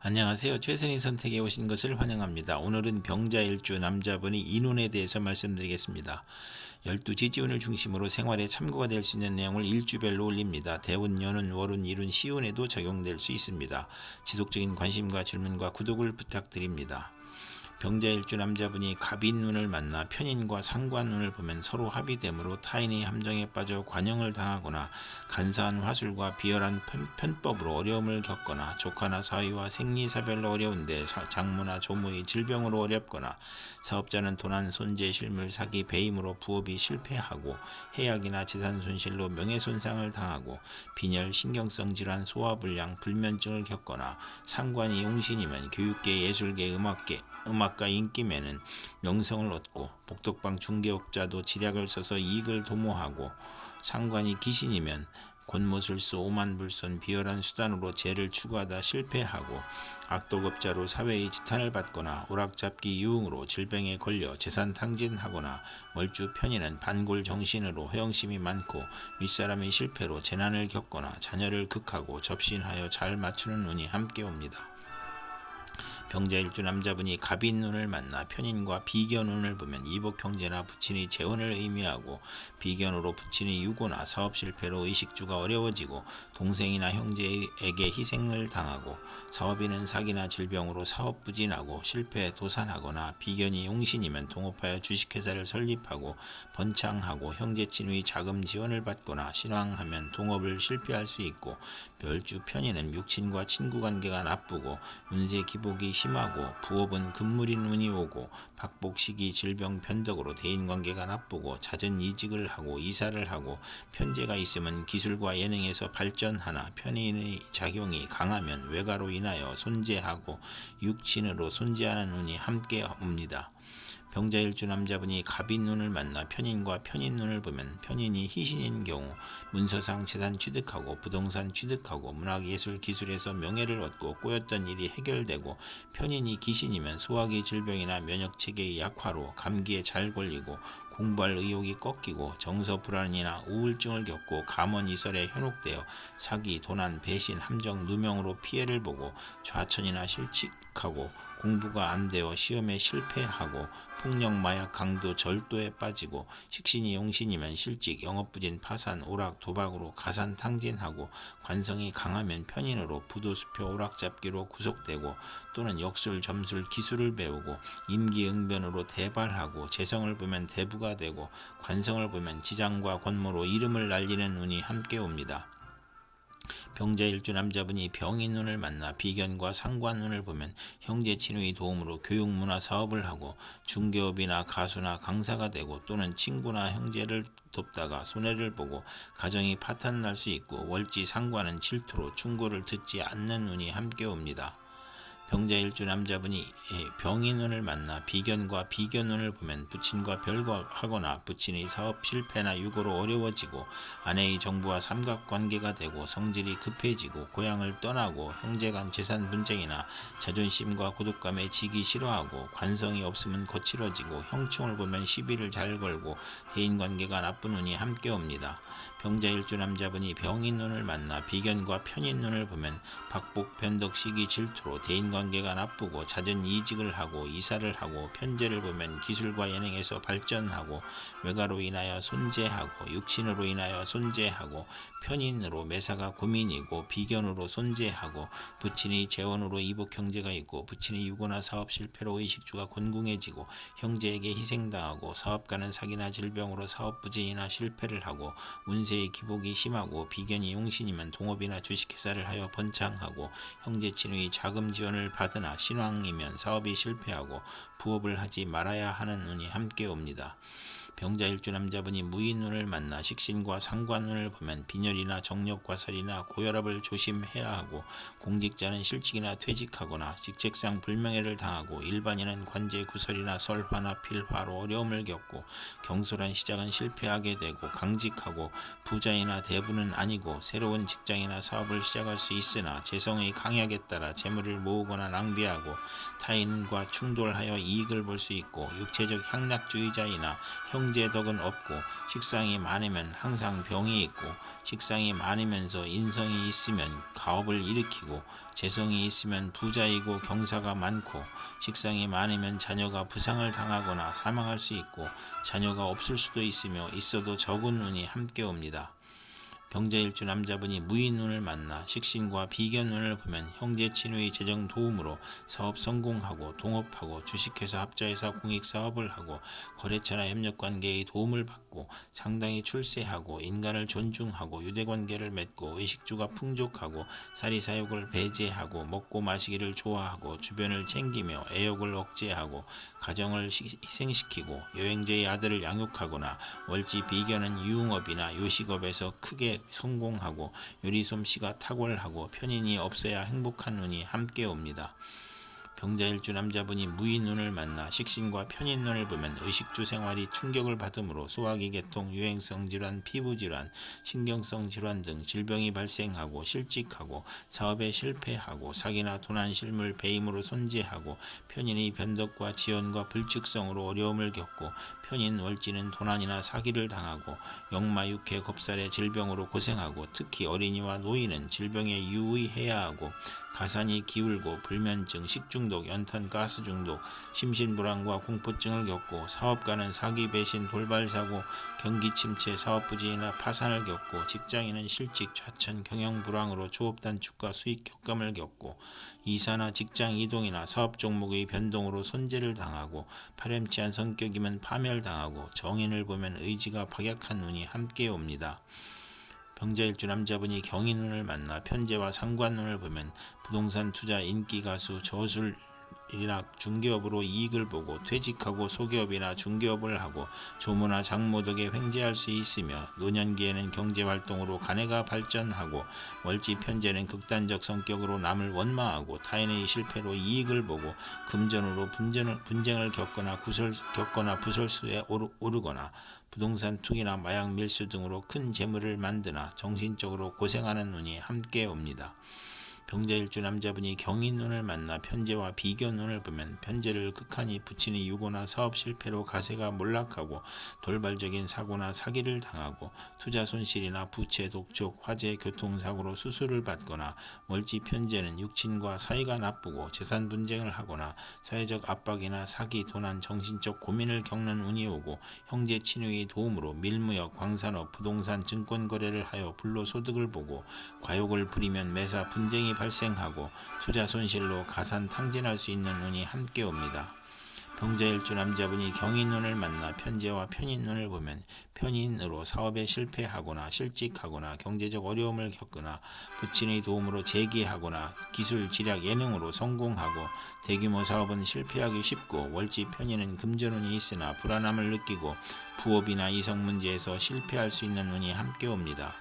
안녕하세요. 최선희 선택에 오신 것을 환영합니다. 오늘은 병자일주 남자분이 인운에 대해서 말씀드리겠습니다. 12지지운을 중심으로 생활에 참고가 될 수 있는 내용을 일주별로 올립니다. 대운, 연운, 월운, 일운, 시운에도 적용될 수 있습니다. 지속적인 관심과 질문과 구독을 부탁드립니다. 병자일주 남자분이 갑인운을 만나 편인과 상관운을 보면 서로 합의됨으로 타인의 함정에 빠져 관용을 당하거나 간사한 화술과 비열한 편법으로 어려움을 겪거나 조카나 사위와 생리사별로 어려운데 장모나 조모의 질병으로 어렵거나 사업자는 도난, 손재, 실물, 사기, 배임으로 부업이 실패하고 해약이나 재산 손실로 명예손상을 당하고 빈혈, 신경성 질환, 소화불량, 불면증을 겪거나 상관이 용신이면 교육계, 예술계, 음악가 인기매는 명성을 얻고 복덕방 중개업자도 지략을 써서 이익을 도모하고 상관이 귀신이면 권모술수, 오만불손, 비열한 수단으로 죄를 추구하다 실패하고 악도급자로 사회의 지탄을 받거나 오락잡기 유흥으로 질병에 걸려 재산 탕진하거나 월주 편인은 반골정신으로 허영심이 많고 윗사람의 실패로 재난을 겪거나 자녀를 극하고 접신하여 잘 맞추는 운이 함께 옵니다. 병자일주 남자분이 갑인운을 만나 편인과 비견운을 보면 이복형제나 부친의 재혼을 의미하고 비견으로 부친의 유고나 사업 실패로 의식주가 어려워지고 동생이나 형제에게 희생을 당하고 사업인은 사기나 질병으로 사업 부진하고 실패 도산하거나 비견이 용신이면 동업하여 주식회사를 설립하고 번창하고 형제친의 자금 지원을 받거나 신왕하면 동업을 실패할 수 있고 멸주 편인은 육친과 친구관계가 나쁘고 운세 기복이 심하고 부업은 금물인 운이 오고 박복시기 질병 변덕으로 대인관계가 나쁘고 잦은 이직을 하고 이사를 하고 편재가 있으면 기술과 예능에서 발전하나 편인의 작용이 강하면 외가로 인하여 손재하고 육친으로 손재하는 운이 함께 옵니다. 병자일주 남자분이 갑인운을 만나 편인과 편인운을 보면 편인이 희신인 경우 문서상 재산 취득하고 부동산 취득하고 문학예술 기술에서 명예를 얻고 꼬였던 일이 해결되고 편인이 귀신이면 소화기 질병이나 면역체계의 약화로 감기에 잘 걸리고 공부할 의욕이 꺾이고 정서 불안이나 우울증을 겪고 감언이설에 현혹되어 사기, 도난, 배신, 함정, 누명으로 피해를 보고 좌천이나 실직하고 공부가 안 되어 시험에 실패하고 폭력, 마약, 강도, 절도에 빠지고 식신이 용신이면 실직, 영업부진, 파산, 오락, 도박으로 가산탕진하고 관성이 강하면 편인으로 부도수표, 오락잡기로 구속되고 또는 역술, 점술, 기술을 배우고 임기응변으로 대발하고 재성을 보면 대부가 되고 관성을 보면 지장과 권모로 이름을 날리는 운이 함께 옵니다. 병자일주 남자분이 병인운을 만나 비견과 상관운을 보면 형제친의 도움으로 교육문화 사업을 하고 중개업이나 가수나 강사가 되고 또는 친구나 형제를 돕다가 손해를 보고 가정이 파탄날 수 있고 월지 상관은 질투로 충고를 듣지 않는 운이 함께 옵니다. 병자일주 남자분이 병인운을 만나 비견과 비견운을 보면 부친과 별거하거나 부친의 사업 실패나 유고로 어려워지고 아내의 정부와 삼각관계가 되고 성질이 급해지고 고향을 떠나고 형제간 재산 분쟁이나 자존심과 고독감에 지기 싫어하고 관성이 없으면 거칠어지고 형충을 보면 시비를 잘 걸고 대인관계가 나쁜 운이 함께 옵니다. 병자일주 남자분이 병인운을 만나 비견과 편인운을 보면 박복, 변덕, 시기, 질투로 대인관계가 나쁘고 잦은 이직을 하고 이사를 하고 편재를 보면 기술과 예능에서 발전하고 외가로 인하여 손재하고 육신으로 인하여 손재하고 편인으로 매사가 고민이고 비견으로 손재하고 부친의 재혼으로 이복 형제가 있고 부친의 유고나 사업 실패로 의식주가 곤궁해지고 형제에게 희생당하고 사업가는 사기나 질병으로 사업 부진이나 실패를 하고 운세의 기복이 심하고 비견이 용신이면 동업이나 주식회사를 하여 번창하고 형제친의 자금 지원을 받으나 신왕이면 사업이 실패하고 부업을 하지 말아야 하는 운이 함께 옵니다. 병자일주 남자분이 무인운을 만나 식신과 상관운을 보면 빈혈이나 정력과살이나 고혈압을 조심해야 하고 공직자는 실직이나 퇴직하거나 직책상 불명예를 당하고 일반인은 관제 구설이나 설화나 필화로 어려움을 겪고 경솔한 시작은 실패하게 되고 강직하고 부자이나 대부는 아니고 새로운 직장이나 사업을 시작할 수 있으나 재성의 강약에 따라 재물을 모으거나 낭비하고 타인과 충돌하여 이익을 볼 수 있고 육체적 향락주의자이나 형 형제 덕은 없고 식상이 많으면 항상 병이 있고 식상이 많으면서 인성이 있으면 가업을 일으키고 재성이 있으면 부자이고 경사가 많고 식상이 많으면 자녀가 부상을 당하거나 사망할 수 있고 자녀가 없을 수도 있으며 있어도 적은 운이 함께 옵니다. 병자일주 남자분이 무인운을 만나 식신과 비견운을 보면 형제 친구의 재정 도움으로 사업 성공하고 동업하고 주식회사 합자회사 공익사업을 하고 거래처나 협력관계의 도움을 받고 상당히 출세하고 인간을 존중하고 유대관계를 맺고 의식주가 풍족하고 사리사욕을 배제하고 먹고 마시기를 좋아하고 주변을 챙기며 애욕을 억제하고 가정을 희생시키고 여행자의 아들을 양육하거나 월지 비견은 유흥업이나 요식업에서 크게 성공하고 요리솜씨가 탁월하고 편인이 없어야 행복한 운이 함께 옵니다. 병자일주 남자분이 무인운을 만나 식신과 편인운을 보면 의식주 생활이 충격을 받으므로 소화기 계통, 유행성 질환, 피부질환, 신경성 질환 등 질병이 발생하고 실직하고 사업에 실패하고 사기나 도난, 실물, 배임으로 손재하고 편인의 변덕과 지연과 불측성으로 어려움을 겪고 편인 월지는 도난이나 사기를 당하고 역마 육해 겁살의 질병으로 고생하고 특히 어린이와 노인은 질병에 유의해야 하고 가산이 기울고 불면증, 식중독, 연탄, 가스 중독, 심신불안과 공포증을 겪고 사업가는 사기, 배신, 돌발사고, 경기 침체, 사업 부진이나 파산을 겪고 직장인은 실직, 좌천, 경영 불황으로 조업 단축과 수익 격감을 겪고 이사나 직장 이동이나 사업 종목의 변동으로 손재를 당하고 파렴치한 성격이면 파멸당하고 정인을 보면 의지가 박약한 운이 함께 옵니다. 병자일주 남자분이 경인운을 만나 편재와 상관운을 보면 부동산 투자, 인기가수, 저술이나 중개업으로 이익을 보고 퇴직하고 소기업이나 중개업을 하고 조모나 장모 덕에 횡재할 수 있으며 노년기에는 경제활동으로 가내가 발전하고 월지 편재는 극단적 성격으로 남을 원망하고 타인의 실패로 이익을 보고 금전으로 분쟁을 겪거나 부설수에 오르거나 부동산 투기나 마약 밀수 등으로 큰 재물을 만드나 정신적으로 고생하는 운이 함께 옵니다. 병자일주 남자분이 경인운을 만나 편재와 비견운을 보면 편재를 극한히 부친이 유고나 사업 실패로 가세가 몰락하고 돌발적인 사고나 사기를 당하고 투자 손실이나 부채, 독촉, 화재, 교통사고로 수술을 받거나 월지 편재는 육친과 사이가 나쁘고 재산 분쟁을 하거나 사회적 압박이나 사기, 도난, 정신적 고민을 겪는 운이 오고 형제 친유의 도움으로 밀무역, 광산업, 부동산, 증권 거래를 하여 불로소득을 보고 과욕을 부리면 매사 분쟁이 발생하고 투자 손실로 가산 탕진할 수 있는 운이 함께 옵니다. 병자일주 남자분이 경인운을 만나 편재와 편인운을 보면 편인으로 사업에 실패하거나 실직하거나 경제적 어려움을 겪거나 부친의 도움으로 재기하거나 기술, 지략, 예능으로 성공하고 대규모 사업은 실패하기 쉽고 월지 편인은 금전운이 있으나 불안함을 느끼고 부업이나 이성 문제에서 실패할 수 있는 운이 함께 옵니다.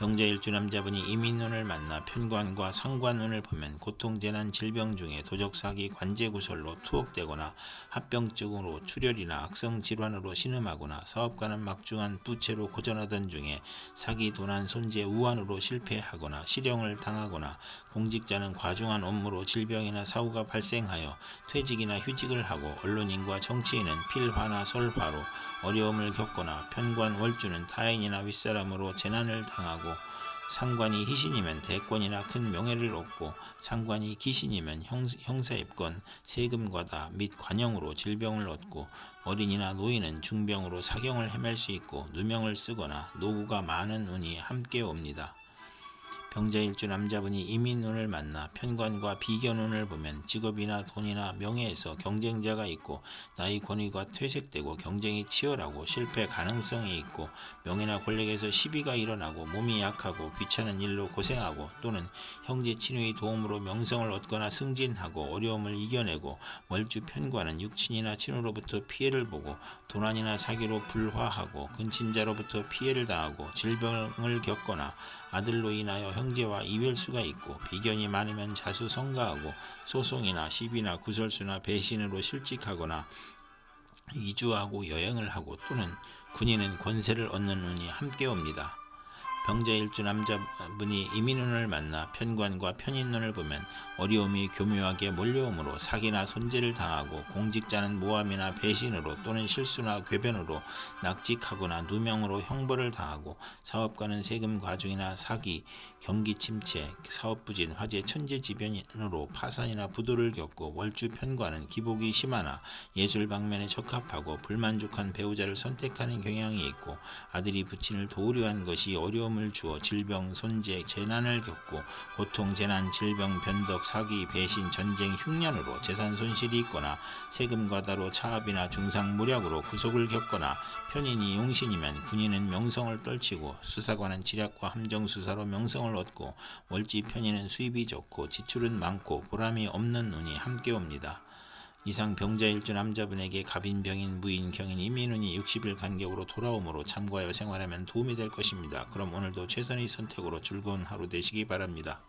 병자일주 남자분이 이민운을 만나 편관과 상관운을 보면 고통재난 질병 중에 도적사기 관제구설로 투옥되거나 합병증으로 출혈이나 악성질환으로 신음하거나 사업가는 막중한 부채로 고전하던 중에 사기, 도난, 손재, 우환으로 실패하거나 실형을 당하거나 공직자는 과중한 업무로 질병이나 사고가 발생하여 퇴직이나 휴직을 하고 언론인과 정치인은 필화나 설화로 어려움을 겪거나 편관 월주는 타인이나 윗사람으로 재난을 당하고 상관이 희신이면 대권이나 큰 명예를 얻고 상관이 기신이면 형사입건, 세금과다 및 관형으로 질병을 얻고 어린이나 노인은 중병으로 사경을 헤맬 수 있고 누명을 쓰거나 노구가 많은 운이 함께 옵니다. 병자일주 남자분이 이민운을 만나 편관과 비견운을 보면 직업이나 돈이나 명예에서 경쟁자가 있고 나의 권위가 퇴색되고 경쟁이 치열하고 실패 가능성이 있고 명예나 권력에서 시비가 일어나고 몸이 약하고 귀찮은 일로 고생하고 또는 형제 친유의 도움으로 명성을 얻거나 승진하고 어려움을 이겨내고 월주 편관은 육친이나 친후로부터 피해를 보고 도난이나 사기로 불화하고 근친자로부터 피해를 당하고 질병을 겪거나 아들로 인하여 형제와 이별수가 있고 비견이 많으면 자수성가하고 소송이나 시비나 구설수나 배신으로 실직하거나 이주하고 여행을 하고 또는 군인은 권세를 얻는 운이 함께 옵니다. 병자일주 남자분이 이민운을 만나 편관과 편인운을 보면 어려움이 교묘하게 몰려오므로 사기나 손재를 당하고 공직자는 모함이나 배신으로 또는 실수나 궤변으로 낙직하거나 누명으로 형벌을 당하고 사업가는 세금 과중이나 사기, 경기 침체, 사업 부진, 화재, 천재지변으로 파산이나 부도를 겪고 월주 편관은 기복이 심하나 예술 방면에 적합하고 불만족한 배우자를 선택하는 경향이 있고 아들이 부친을 도우려 한 것이 어려움을 주어 질병, 손재, 재난을 겪고 고통, 재난, 질병, 변덕, 사기, 배신, 전쟁, 흉년으로 재산 손실이 있거나 세금 과다로 차압이나 중상모략으로 구속을 겪거나 편인이 용신이면 군인은 명성을 떨치고 수사관은 지략과 함정수사로 명성을 얻고 월지 편인은 수입이 적고 지출은 많고 보람이 없는 운이 함께 옵니다. 이상 병자일주 남자분에게 갑인, 병인, 무인, 경인, 이민운이 60일 간격으로 돌아오므로 참고하여 생활하면 도움이 될 것입니다. 그럼 오늘도 최선의 선택으로 즐거운 하루 되시기 바랍니다.